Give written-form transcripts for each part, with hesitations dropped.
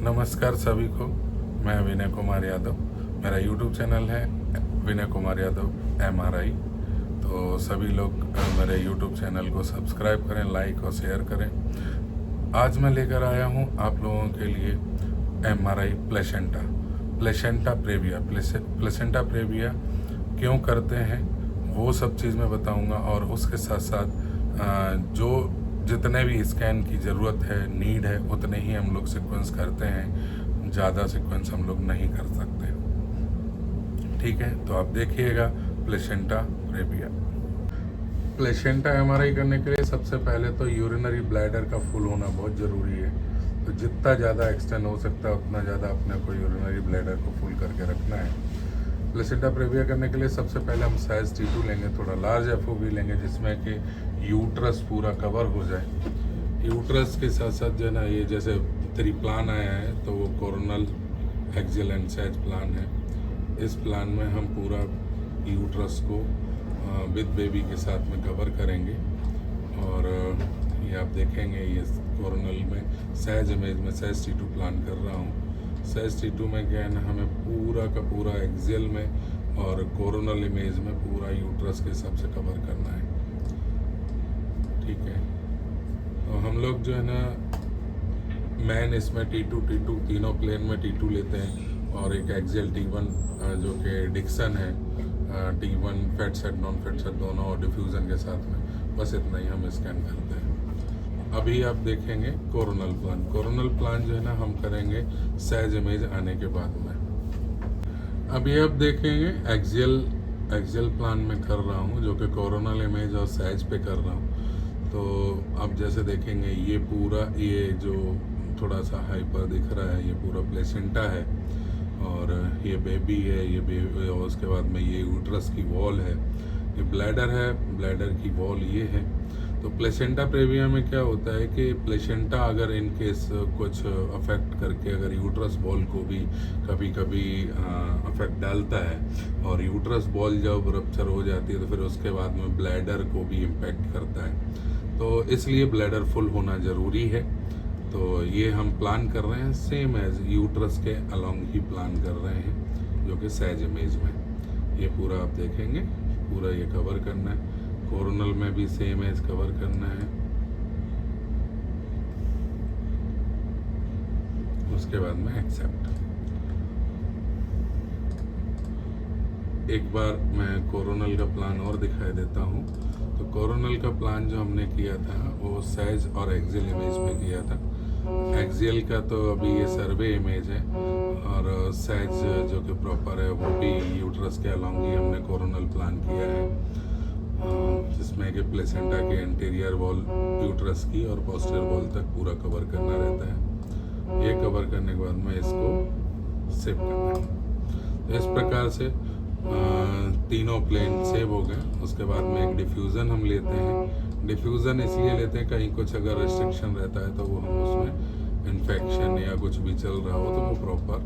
नमस्कार सभी को। मैं विनय कुमार यादव, मेरा यूट्यूब चैनल है विनय कुमार यादव MRI। तो सभी लोग मेरे यूट्यूब चैनल को सब्सक्राइब करें, लाइक और शेयर करें। आज मैं लेकर आया हूं आप लोगों के लिए MRI placenta praevia. Placenta praevia क्यों करते हैं वो सब चीज़ मैं बताऊंगा, और उसके साथ साथ जो जितने भी स्कैन की ज़रूरत है, नीड है, उतने ही हम लोग सीक्वेंस करते हैं। ज़्यादा सीक्वेंस हम लोग नहीं कर सकते। ठीक है, तो आप देखिएगा प्लेसेंटा प्रेविया। प्लेसेंटा MRI करने के लिए सबसे पहले तो यूरिनरी ब्लैडर का फुल होना बहुत ज़रूरी है। तो जितना ज़्यादा एक्सटेंड हो सकता है उतना ज़्यादा अपने को यूरिनरी ब्लैडर को फुल करके रखना है। प्लेसेंटा प्रेविया करने के लिए सबसे पहले हम साइज T2 लेंगे, थोड़ा लार्ज FOV लेंगे, जिसमें कि यूट्रस पूरा कवर हो जाए। यूट्रस के साथ साथ जो है ना, ये जैसे 3 प्लान आया है तो वो कोरोनल, एक्सियल एंड सैज प्लान है। इस प्लान में हम पूरा यूट्रस को विद बेबी के साथ में कवर करेंगे। और ये आप देखेंगे, ये कोरोनल में सैज इमेज में सैज T2 प्लान कर रहा हूँ। सैज T2 में क्या है ना, हमें पूरा का पूरा एक्सियल में और कोरोनल इमेज में पूरा यूट्रस के हिसाब से कवर करना है। ठीक है, तो हम लोग जो है ना मैन इसमें T2 तीनों प्लेन में T2 लेते हैं, और एक एक्सियल T1 जो कि डिक्सन है, T1 फेट सेट नॉन फेट सेट दोनों और डिफ्यूज़न के साथ में। बस इतना ही हम स्कैन करते हैं। अभी आप देखेंगे कोरोनल प्लान। कोरोनल प्लान जो है ना हम करेंगे सैज इमेज आने के बाद में। अभी आप देखेंगे एक्सियल प्लान में कर रहा हूँ, जो कि कोरोनल इमेज और सैज पे कर रहा हूँ। तो आप जैसे देखेंगे ये पूरा, ये जो थोड़ा सा हाइपर दिख रहा है, ये पूरा प्लेसेंटा है, और ये बेबी है, ये बेबी, और उसके बाद में ये यूट्रस की वॉल है, ये ब्लैडर है, ब्लैडर की वॉल ये है। तो प्लेसेंटा प्रेविया में क्या होता है कि प्लेसेंटा अगर इन केस कुछ अफेक्ट करके अगर यूट्रस बॉल को भी कभी कभी अफेक्ट डालता है, और यूट्रस बॉल जब रप्चर हो जाती है तो फिर उसके बाद में ब्लैडर को भी इम्पेक्ट करता है। तो इसलिए ब्लैडर फुल होना ज़रूरी है। तो ये हम प्लान कर रहे हैं सेम एज यूट्रस के अलोंग ही प्लान कर रहे हैं, जो कि सैज इमेज में। ये पूरा आप देखेंगे, पूरा ये कवर करना है। कोरोनल में भी सेम एज कवर करना है। उसके बाद में एक्सेप्ट। एक बार मैं कोरोनल का प्लान और दिखाई देता हूँ। तो कोरोनल का प्लान जो हमने किया था वो सैज और एक्सियल इमेज पे किया था। एक्सियल का तो अभी ये सर्वे इमेज है, और सैज जो कि प्रॉपर है वो भी यूट्रस के अलोंग ही हमने कोरोनल प्लान किया है, जिसमें कि प्लेसेंटा के एंटीरियर वॉल यूट्रस की और पोस्टीरियर वॉल तक पूरा कवर करना रहता है। ये कवर करने के बाद में इसको सेव करना है। तो इस प्रकार से तीनों प्लेन सेव हो गए। उसके बाद में एक डिफ्यूज़न हम लेते हैं। डिफ्यूज़न इसलिए लेते हैं, कहीं कुछ अगर रिस्ट्रिक्शन रहता है तो वो हम उसमें इन्फेक्शन या कुछ भी चल रहा हो तो वो प्रॉपर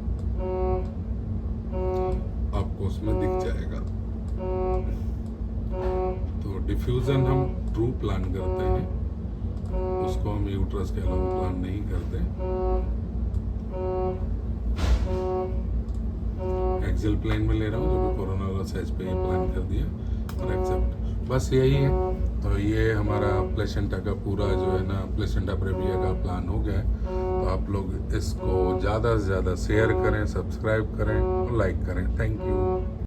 आपको उसमें दिख जाएगा। तो डिफ्यूज़न हम ट्रू प्लान करते हैं, उसको हम यूट्रस के अलावा प्लान नहीं करते। एक्सियल प्लेन में ले रहा हूँ, जो कि कोरोनल और सैज पे ही प्लान कर दिया, और एक्सेप्ट। बस यही है। तो ये हमारा प्लेसेंटा का पूरा जो है ना, प्लेसेंटा प्रेविया का प्लान हो गया है। तो आप लोग इसको ज़्यादा से ज़्यादा शेयर करें, सब्सक्राइब करें और लाइक करें। Thank you.